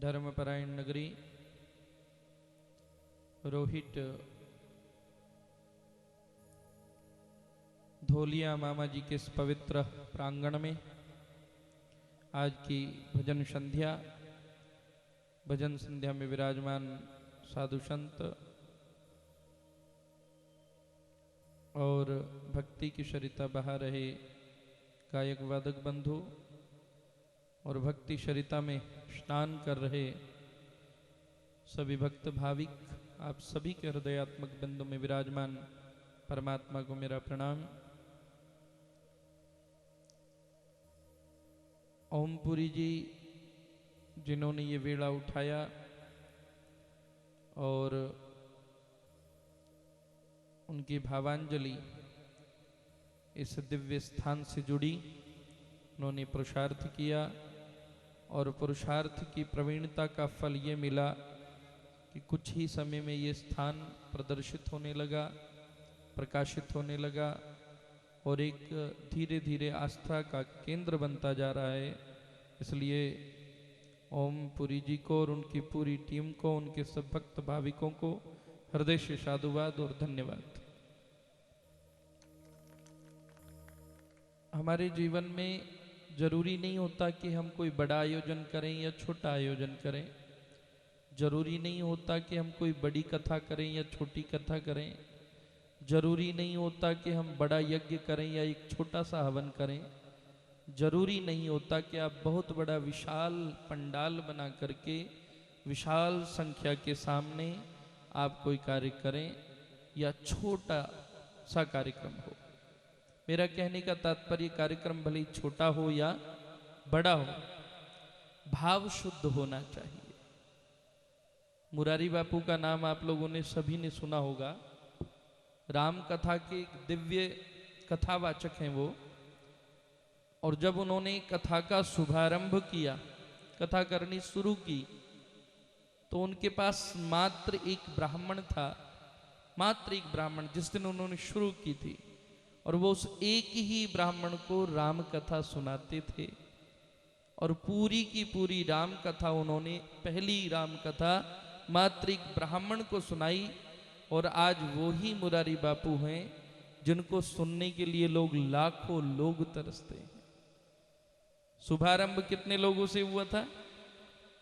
धर्मपरायण नगरी रोहित धोलिया मामा जी के इस पवित्र प्रांगण में आज की भजन संध्या में विराजमान साधु संत और भक्ति की सरिता बहा रहे गायक वादक बंधु और भक्ति सरिता में स्नान कर रहे सभी भक्त भाविक, आप सभी के हृदयात्मक बिंदु में विराजमान परमात्मा को मेरा प्रणाम। ओमपुरी जी जिन्होंने ये वेला उठाया और उनकी भावांजलि इस दिव्य स्थान से जुड़ी, उन्होंने पुरुषार्थ किया और पुरुषार्थ की प्रवीणता का फल ये मिला कि कुछ ही समय में ये स्थान प्रदर्शित होने लगा, प्रकाशित होने लगा और एक धीरे धीरे आस्था का केंद्र बनता जा रहा है। इसलिए ओम पुरी जी को और उनकी पूरी टीम को, उनके सब भक्त भाविकों को हृदय से साधुवाद और धन्यवाद। हमारे जीवन में जरूरी नहीं होता कि हम कोई बड़ा आयोजन करें या छोटा आयोजन करें, जरूरी नहीं होता कि हम कोई बड़ी कथा करें या छोटी कथा करें, जरूरी नहीं होता कि हम बड़ा यज्ञ करें या एक छोटा सा हवन करें, जरूरी नहीं होता कि आप बहुत बड़ा विशाल पंडाल बना करके विशाल संख्या के सामने आप कोई कार्य करें या छोटा सा कार्यक्रम हो। मेरा कहने का तात्पर्य कार्यक्रम भले छोटा हो या बड़ा हो, भाव शुद्ध होना चाहिए। मुरारी बापू का नाम आप लोगों ने सभी ने सुना होगा, राम कथा के एक दिव्य कथावाचक हैं वो। और जब उन्होंने कथा का शुभारंभ किया, कथा करनी शुरू की, तो उनके पास मात्र एक ब्राह्मण था, मात्र एक ब्राह्मण, जिस दिन उन्होंने शुरू की थी, और वो उस एक ही ब्राह्मण को राम कथा सुनाते थे। और पूरी की पूरी राम कथा उन्होंने, पहली राम कथा मात्र एक ब्राह्मण को सुनाई। और आज वो ही मुरारी बापू हैं जिनको सुनने के लिए लोग, लाखों लोग तरसते हैं। शुभारंभ कितने लोगों से हुआ था?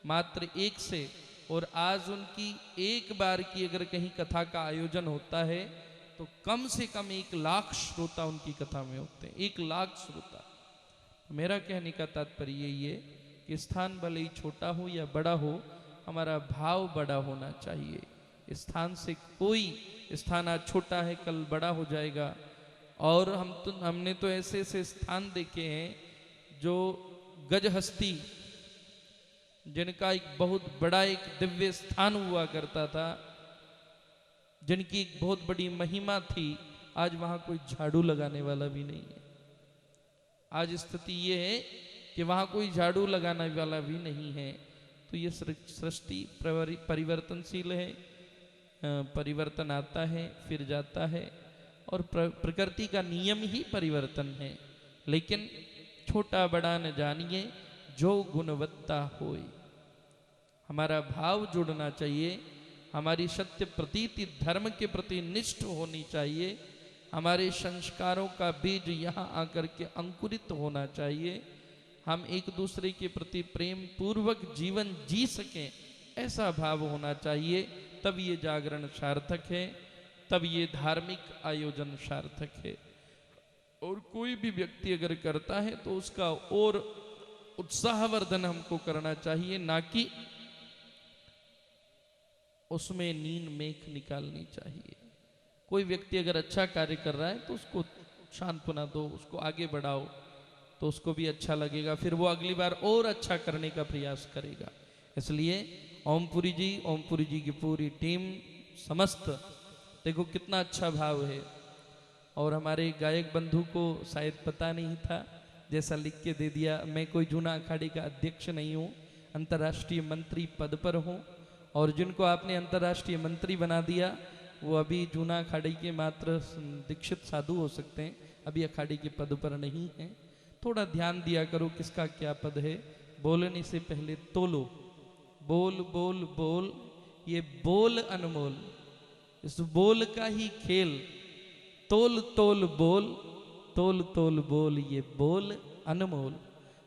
मात्र एक से। और आज उनकी एक बार की अगर कहीं कथा का आयोजन होता है तो कम से कम 1 लाख श्रोता उनकी कथा में होते हैं, 1 लाख श्रोता। मेरा कहने का तात्पर्य यही है कि स्थान भले ही छोटा हो या बड़ा हो, हमारा भाव बड़ा होना चाहिए। स्थान से कोई, स्थान आज छोटा है कल बड़ा हो जाएगा। और हमने तो ऐसे ऐसे स्थान देखे हैं जो गजहस्ती, जिनका एक बहुत बड़ा एक दिव्य स्थान हुआ करता था, जिनकी एक बहुत बड़ी महिमा थी, आज वहां कोई झाड़ू लगाने वाला भी नहीं है। आज स्थिति ये है कि वहां कोई झाड़ू लगाने वाला भी नहीं है। तो ये सृष्टि परिवर्तनशील है, परिवर्तन आता है फिर जाता है, और प्रकृति का नियम ही परिवर्तन है। लेकिन छोटा बड़ा न जानिए जो गुणवत्ता होए, हमारा भाव जुड़ना चाहिए, हमारी सत्य प्रतीति धर्म के प्रति निष्ठ होनी चाहिए, हमारे संस्कारों का बीज यहाँ आकर के अंकुरित होना चाहिए, हम एक दूसरे के प्रति प्रेम पूर्वक जीवन जी सकें, ऐसा भाव होना चाहिए। तब ये जागरण सार्थक है, तब ये धार्मिक आयोजन सार्थक है। और कोई भी व्यक्ति अगर करता है तो उसका और उत्साहवर्धन हमको करना चाहिए, ना कि उसमें नींद मेख निकालनी चाहिए। कोई व्यक्ति अगर अच्छा कार्य कर रहा है तो उसको सांत्वना दो, उसको आगे बढ़ाओ, तो उसको भी अच्छा लगेगा, फिर वो अगली बार और अच्छा करने का प्रयास करेगा। इसलिए ओमपुरी जी की पूरी टीम समस्त, देखो कितना अच्छा भाव है। और हमारे गायक बंधु को शायद पता नहीं था, जैसा लिख के दे दिया, मैं कोई जूना अखाड़े का अध्यक्ष नहीं हूँ, अंतर्राष्ट्रीय मंत्री पद पर हूँ। और जिनको आपने अंतर्राष्ट्रीय मंत्री बना दिया वो अभी जूना अखाड़े के मात्र दीक्षित साधु हो सकते हैं, अभी अखाड़े के पद पर नहीं हैं। थोड़ा ध्यान दिया करो किसका क्या पद है, बोलने से पहले तोलो, बोल बोल बोल ये बोल अनमोल, इस बोल का ही खेल, तोल तोल बोल, तोल तोल बोल ये बोल अनमोल।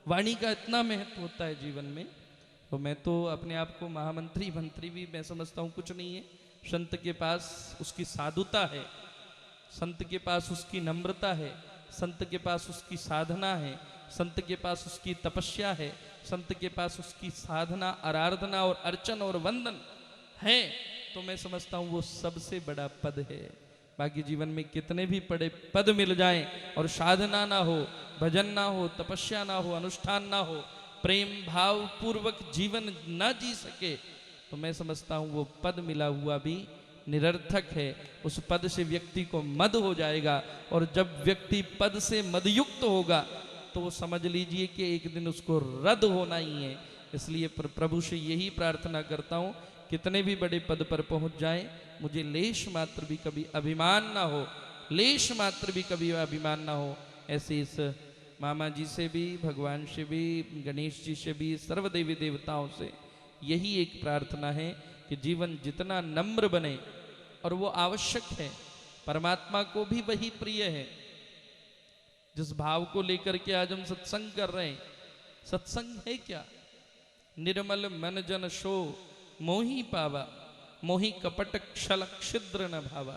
वाणी का इतना महत्व होता है जीवन में। तो मैं तो अपने आप को महामंत्री मंत्री भी मैं समझता हूँ कुछ नहीं है। संत के पास उसकी साधुता है, संत के पास उसकी नम्रता है, संत के पास उसकी साधना है, संत के पास उसकी तपस्या है, संत के पास उसकी साधना आराधना और अर्चन और वंदन है। तो मैं समझता हूँ वो सबसे बड़ा पद है। बाकी जीवन में कितने भी बड़े पद मिल जाएं और साधना ना हो, भजन ना हो, तपस्या ना हो, अनुष्ठान ना हो, प्रेम भाव पूर्वक जीवन ना जी सके, तो मैं समझता हूँ वो पद मिला हुआ भी निरर्थक है। उस पद से व्यक्ति को मद हो जाएगा, और जब व्यक्ति पद से मदयुक्त होगा तो वो समझ लीजिए कि एक दिन उसको रद्द होना ही है। इसलिए प्रभु से यही प्रार्थना करता हूँ, कितने भी बड़े पद पर पहुँच जाएं, मुझे लेश मात्र भी कभी अभिमान ना हो, लेश मात्र भी कभी अभिमान ना हो। ऐसे इस मामा जी से भी, भगवान से भी, गणेश जी से भी, सर्वदेवी देवताओं से यही एक प्रार्थना है कि जीवन जितना नम्र बने, और वो आवश्यक है। परमात्मा को भी वही प्रिय है जिस भाव को लेकर के आज हम सत्संग कर रहे हैं। सत्संग है क्या? निर्मल मन जन शो मोही पावा, मोही कपट क्षल क्षिद्र न भावा।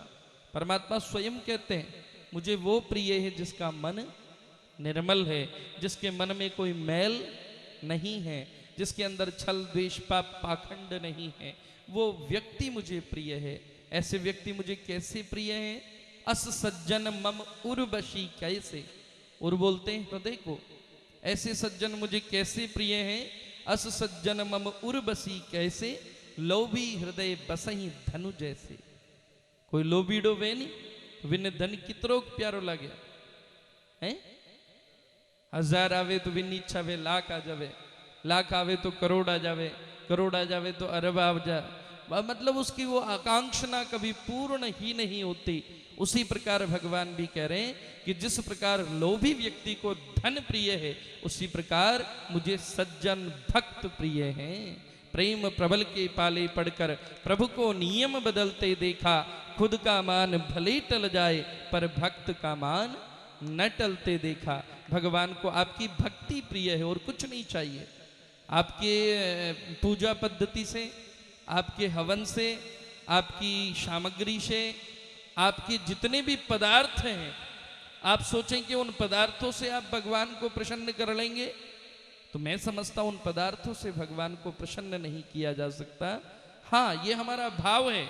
परमात्मा स्वयं कहते हैं मुझे वो प्रिय है जिसका मन निर्मल है, जिसके मन में कोई मैल नहीं है, जिसके अंदर छल द्वेष पाप पाखंड नहीं है, वो व्यक्ति मुझे प्रिय है। ऐसे व्यक्ति मुझे कैसे प्रिय है? अस सज्जन मम उर्वशी कैसे, उर बोलते हैं हृदय को। ऐसे सज्जन मुझे कैसे प्रिय हैं? अस सज्जन मम उर्वशी कैसे, लोभी हृदय बसही धनु जैसे। कोई लोभीडो वे नहीं, विन धन कितरो प्यारो लगे हैं। 1000 आवे तो विन इच्छा वे लाख आ जावे, लाख आवे तो करोड़ आ जावे, करोड़ आ जावे तो अरब आ जा। मतलब उसकी वो आकांक्षा कभी पूर्ण ही नहीं होती। उसी प्रकार भगवान भी कह रहे हैं कि जिस प्रकार लोभी व्यक्ति को धन प्रिय है, उसी प्रकार मुझे सज्जन भक्त प्रिय हैं। प्रेम प्रबल के पाले पड़कर प्रभु को नियम बदलते देखा, खुद का मान भले टल जाए पर भक्त का मान न टलते देखा। भगवान को आपकी भक्ति प्रिय है और कुछ नहीं चाहिए। आपके पूजा पद्धति से, आपके हवन से, आपकी सामग्री से, आपके जितने भी पदार्थ हैं, आप सोचें कि उन पदार्थों से आप भगवान को प्रसन्न कर लेंगे, तो मैं समझता हूं उन पदार्थों से भगवान को प्रसन्न नहीं किया जा सकता। हाँ, ये हमारा भाव है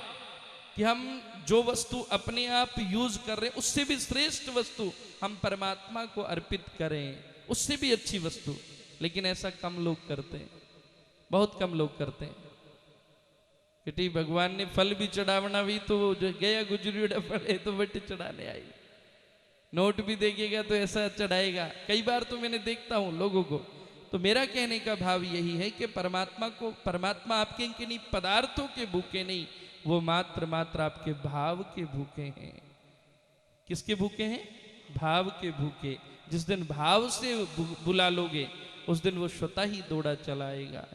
कि हम जो वस्तु अपने आप यूज कर रहे हैं उससे भी श्रेष्ठ वस्तु हम परमात्मा को अर्पित करें, उससे भी अच्छी वस्तु। लेकिन ऐसा कम लोग करते हैं, बहुत कम लोग करते हैं। कि भगवान ने फल भी चढ़ावना भी तो जो गया गुजरी पड़े तो बट चढ़ाने आई, नोट भी देखेगा तो ऐसा चढ़ाएगा। कई बार तो मैंने देखता हूं लोगों को। तो मेरा कहने का भाव यही है कि परमात्मा आपके किन्हीं पदार्थों के भूखे नहीं, वो मात्र मात्र आपके भाव के भूखे हैं। किसके भूखे हैं? भाव के भूखे। जिस दिन भाव से बुला लोगे उस दिन वो स्वतः ही दौड़ा चलाएगा।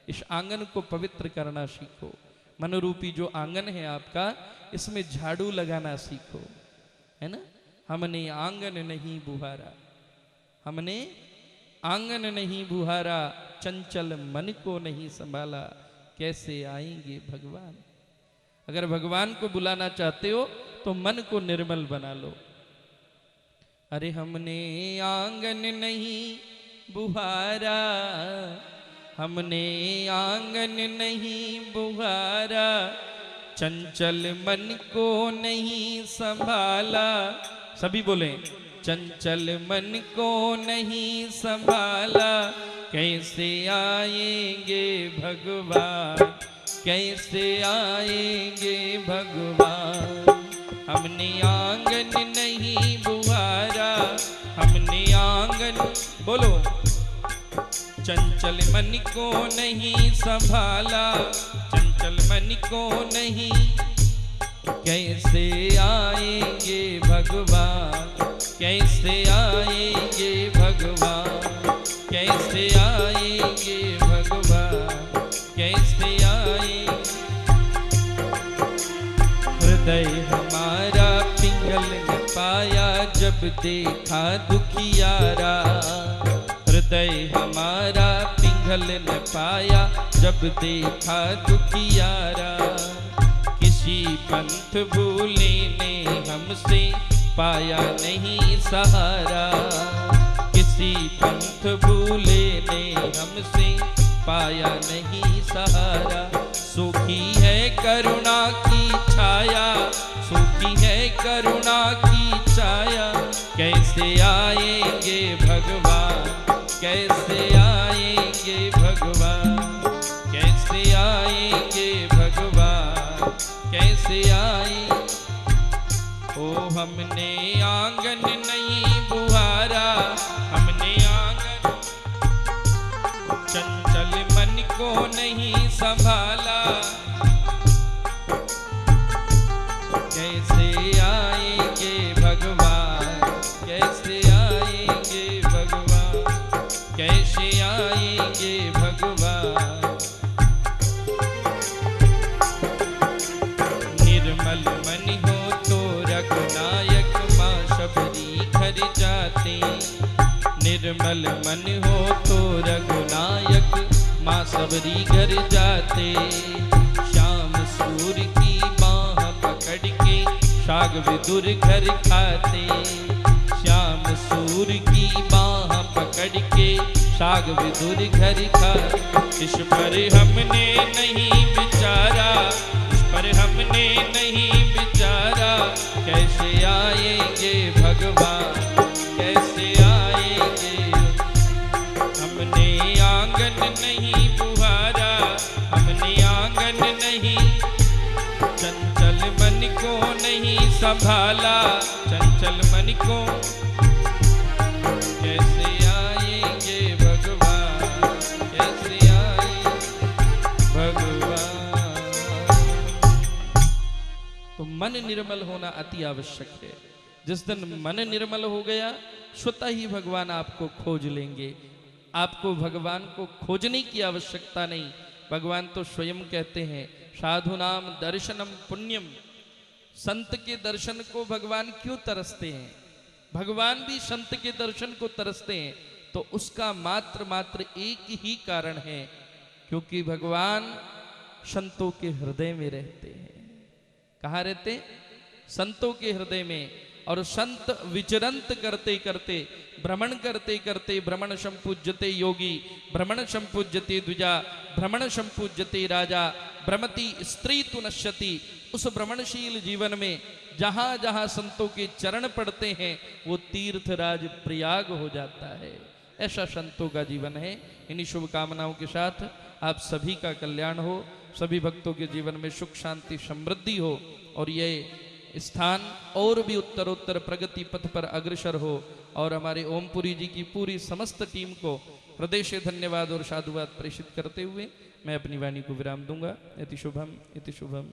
इस आंगन को पवित्र करना सीखो। मनोरूपी जो आंगन है आपका, इसमें झाड़ू लगाना सीखो, है ना। हमने आंगन नहीं बुहारा, हमने आंगन नहीं बुहारा, चंचल मन को नहीं संभाला, कैसे आएंगे भगवान। अगर भगवान को बुलाना चाहते हो तो मन को निर्मल बना लो। अरे हमने आंगन नहीं बुहारा, हमने आंगन नहीं बुहारा, चंचल मन को नहीं संभाला। सभी बोले, चंचल मन को नहीं संभाला, कैसे आएंगे भगवान, कैसे आएंगे भगवान। हमने आंगन नहीं बुहारा, हमने आंगन, बोलो, चंचल मन को नहीं संभाला, चंचल मन को नहीं, कैसे आएंगे भगवान, कैसे आएंगे भगवान, कैसे आएंगे भगवान, कैसे हृदय हमारा पिघल न पाया जब देखा दुखियारा। हृदय हमारा पिघल न पाया जब देखा दुखियारा। किसी पंथ भूले ने हमसे पाया नहीं सहारा। किसी पंथ भूले ने हमसे पाया नहीं सहारा। सूखी है करुणा की छाया, सूखी है करुणा की छाया। कैसे आएंगे भगवान, कैसे आएंगे भगवान, कैसे आएंगे भगवान, कैसे आएंगे। ओ हमने आंगन नहीं बुहारा, हमने आंगन चंचल मन को नहीं संभाला। कैसे आएंगे भगवान, कैसे आएंगे भगवान, कैसे आएंगे भगवान। निर्मल मन हो तो रघुनायक माँ शबरी घर जाते। निर्मल मन हो तो रघुनायक माँ सबरी घर जाते। श्याम सूर की बाह पकड़ के शाग विदुर घर खाते। श्याम सूर की बाह पकड़ के शाग विदुर घर खाते। इस पर हमने नहीं विचारा, इस पर हमने नहीं विचारा। कैसे आएंगे भगवान, कैसे आएंगे। हमने आंगन नहीं बुहारा, हमने आंगन नहीं चंचल मन को नहीं संभाला। चंचल मन को कैसे आएंगे भगवान, कैसे आएंगे भगवान। तो मन निर्मल होना अति आवश्यक है। जिस दिन मन निर्मल हो गया स्वतः ही भगवान आपको खोज लेंगे। आपको भगवान को खोजने की आवश्यकता नहीं। भगवान तो स्वयं कहते हैं साधु नाम दर्शनम पुण्यम। संत के दर्शन को भगवान क्यों तरसते हैं? भगवान भी संत के दर्शन को तरसते हैं। तो उसका मात्र एक ही कारण है, क्योंकि भगवान संतों के हृदय में रहते हैं। कहाँ रहते? संतों के हृदय में। और संत विचरंत करते करते, भ्रमण करते करते, भ्रमण संपूज्यते योगी, भ्रमण संपूज्यते द्विजा, भ्रमण संपूज्यते राजा, भ्रमति स्त्री तु नश्यति। उस भ्रमणशील जीवन में जहां जहां संतों के चरण पड़ते हैं वो तीर्थराज प्रयाग हो जाता है। ऐसा संतों का जीवन है। इन्हीं शुभकामनाओं के साथ आप सभी का कल्याण हो, सभी भक्तों के जीवन में सुख शांति समृद्धि हो और ये स्थान और भी उत्तरोत्तर प्रगति पथ पर अग्रसर हो। और हमारे ओमपुरी जी की पूरी समस्त टीम को हृदय से धन्यवाद और साधुवाद प्रेषित करते हुए मैं अपनी वाणी को विराम दूंगा। इति शुभम, इति शुभम।